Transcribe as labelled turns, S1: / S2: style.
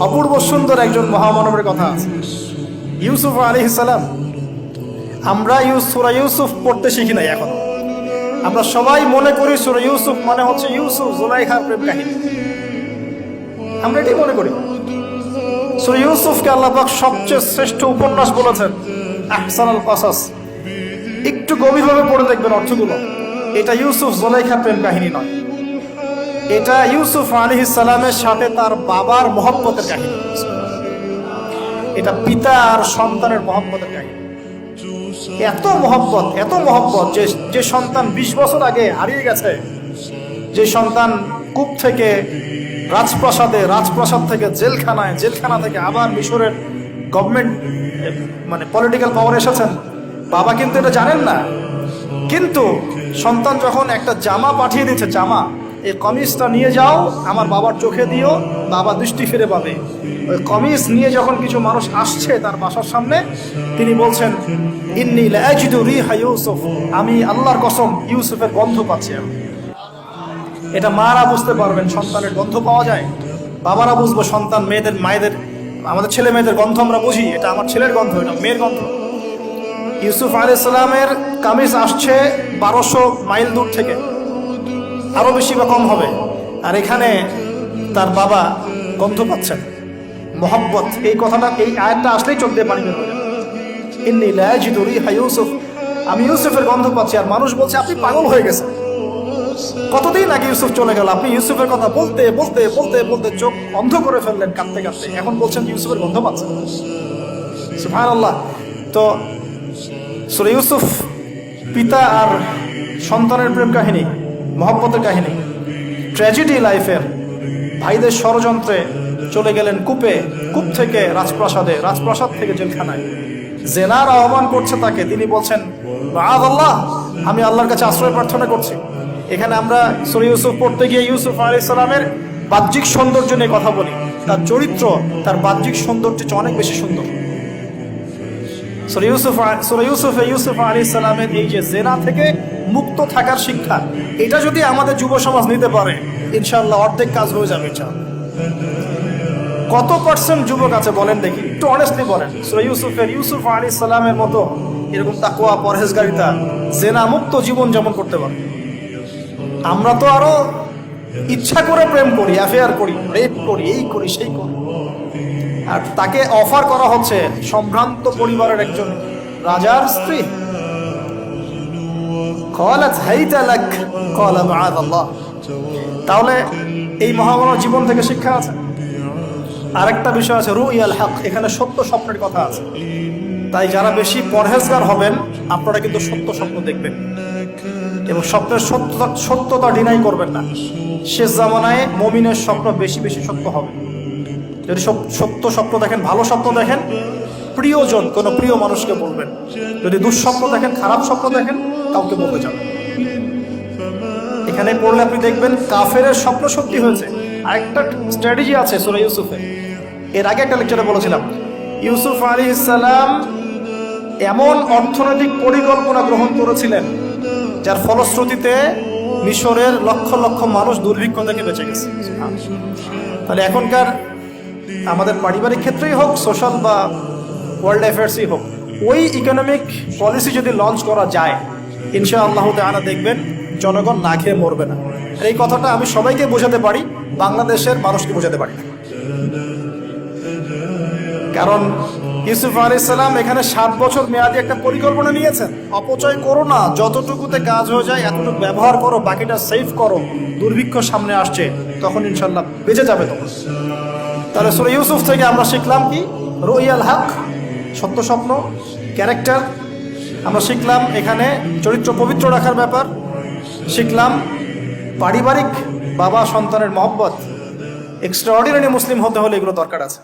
S1: অপূর্ব সুন্দর একজন মহামানবের কথা আছে, ইউসুফ আলাইহিস সালাম। আমরা সূরা ইউসুফ পড়তে শিখি নাই এখন। আমরা সবাই মনে করি সূরা ইউসুফ মানে হচ্ছে ইউসুফ জুলাইখার প্রেম কাহিনী, আমরা এটাই মনে করি। সূরা ইউসুফকে আল্লাহ পাক সবচেয়ে শ্রেষ্ঠ উপন্যাস বলেছেন, আহসানুল কসাস। একটু গভীরভাবে পড়ে দেখবেন অর্থগুলো। এটা ইউসুফ জুলাইখার প্রেম কাহিনী নয়, এটা ইউসুফ আলাইহিস সালামের সাথে তার বাবার মহব্বতের কাহিনী। এটা পিতা আর সন্তানের মহব্বতের কাহিনী। এত মহব্বত যে সন্তান 20 বছর আগে হারিয়ে গেছে, যে সন্তান কূপ থেকে রাজপ্রাসাদে, রাজপ্রাসাদ থেকে জেলখানায়, জেলখানা থেকে আবার মিশরের গভর্নমেন্ট মানে পলিটিক্যাল পাওয়ার এসেছেন। বাবা কিন্তু এটা জানেন না, কিন্তু সন্তান যখন একটা জামা পাঠিয়ে দিচ্ছে, জামা, এই কমিজটা নিয়ে যাও, আমার বাবার চোখে দিও, বাবা দৃষ্টি ফিরে পাবে। ওই কমিজ নিয়ে যখন কিছু মানুষ আসছে তার বাসার সামনে, তিনি বলছেন, ইন্নী লাআজিদু রিহা ইউসুফ, আমি আল্লাহর কসম ইউসুফের গন্ধ পাচ্ছি। এটা মারা বুঝতে পারবেন, সন্তানের গন্ধ পাওয়া যায়। বাবারা বুঝবো, সন্তান মায়েদের আমাদের ছেলে মেয়েদের গন্ধ আমরা বুঝি, এটা আমার ছেলের গন্ধ, এটা মেয়ের গন্ধ। ইউসুফ আলাইহিস সালামের কামিজ আসছে 1200 মাইল দূর থেকে, আরো বেশি বা কম হবে, আর এখানে তার বাবা গন্ধ পাচ্ছেন, মোহাব্বত। এই কথাটা, এই আয়াতটা আসলেই চোখ দিয়ে পানি বের হয়ে যাবে। ইন্নী লাআজিদু রিহা ইউসুফ, আমি ইউসুফের গন্ধ পাচ্ছি। আর মানুষ বলছে, আপনি পাগল হয়ে গেছেন, কতদিন আগে ইউসুফ চলে গেল, আপনি ইউসুফের কথা বলতে বলতে বলতে বলতে চোখ অন্ধ করে ফেললেন কাঁদতে কাঁদতে, এখন বলছেন ইউসুফের গন্ধ পাচ্ছেন। সুবহানাল্লাহ। তো সূরা ইউসুফ পিতা আর সন্তানের প্রেম কাহিনী, মহব্বতের কাহিনী, ট্র্যাজেডি লাইফের। ভাইদের ষড়যন্ত্রে চলে গেলেন কূপে, কূপ থেকে রাজপ্রাসাদে, রাজপ্রাসাদ থেকে জেলখানায়। জেনার আহ্বান করছে তাকে, তিনি বলছেন, মাআযাল্লাহ, আমি আল্লাহর কাছে আশ্রয় প্রার্থনা করছি। এখানে আমরা সূরা ইউসুফ পড়তে গিয়ে ইউসুফ আলাইহিস সালামের বাহ্যিক সৌন্দর্য নিয়ে কথা বলি, তার চরিত্র, তার বাহ্যিক সৌন্দর্য অনেক বেশি সুন্দর। সূরা ইউসুফ আলাইহিস সালামের এই যে জেনা থেকে মুক্ত থাকার শিক্ষা, এটা যদি আমাদের যুব সমাজ নিতে পারে, ইনশাআল্লাহ অর্ধেক কাজ হয়ে যাবে ইনশাআল্লাহ। কত পার্সেন্ট যুবক আছে বলেন দেখি, একটু অনেস্টলি বলেন, সূরা ইউসুফ আলাইহিস সালামের মতো এরকম তাকওয়া, পরহেজগারিতা, জেনা মুক্ত জীবন যেমন করতে পারে। আমরা তো আরো ইচ্ছা করে প্রেম করি, অ্যাফেয়ার করি, রেপ করি, এই করি সেই করি। আর তাকে অফার করা হচ্ছে সম্ভ্রান্ত পরিবারের একজন রাজার স্ত্রী। ক্বালাত হাইতা লাক ক্বালা মাআযাল্লাহ। তাহলে এই মহামানব জীবন থেকে শিক্ষা আছে। আরেকটা বিষয় আছে, রুইয়াল হক, এখানে সত্য স্বপ্নের কথা আছে। তাই যারা বেশি পরহেজগার হবেন, আপনারা কিন্তু সত্য স্বপ্ন দেখবেন এবং স্বপ্নের সত্যতা ডিনাই করবেন না। শেষ জামানায় মুমিনের স্বপ্ন বেশি বেশি সত্য হবে। যদি সত্য স্বপ্ন দেখেন, ভালো স্বপ্ন দেখেন, প্রিয়জন কোনো প্রিয় মানুষকে বলবেন। যদি দুঃস্বপ্ন দেখেন, খারাপ স্বপ্ন দেখেন, কাউকে বলতে যাবেন। এখানে পড়লে আপনি দেখবেন কাফেরের স্বপ্ন সত্যি হয়েছে। আরেকটা স্ট্র্যাটেজি আছে সূরা ইউসুফে, এর আগে একটা লেকচারে বলেছিলাম। ইউসুফ আলাইহিস সালাম এমন অর্থনৈতিক পরিকল্পনা গ্রহণ করেছিলেন, যার ফলশ্রুতিতে মিশরের লক্ষ লক্ষ মানুষ দুর্ভিক্ষ থেকে বেঁচে গেছে। তাহলে এখনকার আমাদের পারিবারিক ক্ষেত্রেই হোক, সোশ্যাল বা ওয়ার্ল্ড অ্যাফেয়ার্সই হোক, ওই ইকোনমিক পলিসি যদি লঞ্চ করা যায়, ইনশাআল্লাহ তাআলা দেখবেন জনগণ না খেয়ে মরবে না। আর এই কথাটা আমি সবাইকে বোঝাতে পারি, বাংলাদেশের মানুষকে বোঝাতে পারি না। কারণ ইউসুফ আলাইহিস সালাম এখানে 7 বছর মেয়াদি একটা পরিকল্পনা নিয়েছেন। অপচয় করো না, যতটুকুতে কাজ হয়ে যায় এতটুকু ব্যবহার করো, বাকিটা সেভ করো। দুর্ভিক্ষ সামনে আসছে, তখন ইনশাআল্লাহ বেঁচে যাবে তখন। তাহলে সূরা ইউসুফ থেকে আমরা শিখলাম কি? রুইয়াল হক, সত্য স্বপ্ন, ক্যারেক্টার। আমরা শিখলাম এখানে চরিত্র পবিত্র রাখার ব্যাপার। শিখলাম পারিবারিক বাবা সন্তানের মহব্বত। এক্সট্রাঅর্ডিনারি মুসলিম হতে হলে এগুলো দরকার আছে।